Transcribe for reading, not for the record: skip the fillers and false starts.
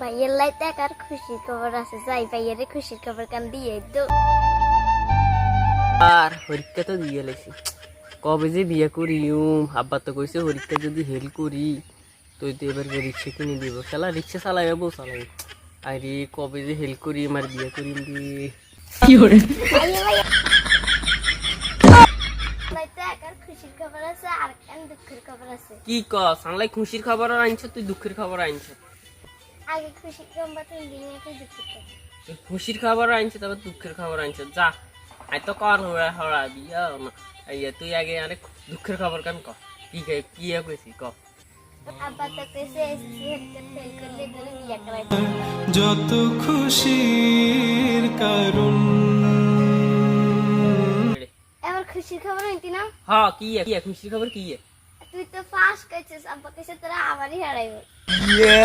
ভাইয়ের লাই টাকার খুশির খবর আছে, যাই ভাইয়ের খুশির খবর কান দিয়ে দো। আর পরীক্ষা তো দিয়ে লেছি, কবে যে বিয়ে করি। আব্বা তো কইছে পরীক্ষা যদি হেল করি তুই তো এবার রিক্সা কিনে দিব, শালা রিক্সা চালাইবে বউ চালাই। আরে কবে যে হেল করি আমার বিয়ে করিম দি। লাই টাকার খুশির খবর আছে আর কান দুঃখের খবর আছে। কি ক সাংলাই খুশির খবর আনছ, তুই দুঃখের খবর আনছ। আগে খুশির খবর তুই দিন নাকি দুঃখের খবর? তুই খুশির খবর আনছ তারপর দুঃখের খবর আনছ, যা আই তো কর হরা বিয়া না। তুই আগে আরে দুঃখের খবর কান ক, কি কি কইছি ক। আব্বা তো কইছে এসএসসি ফেল করলে তোর বিয়ে করাই। যত খুশির কারণ এবার খুশির খবর হইতি না? হ্যাঁ কি খুশির খবর কি? তুই তো পাস করছিস, আব্বা কইছে তোরা আবারই হারাইব। ইয়ে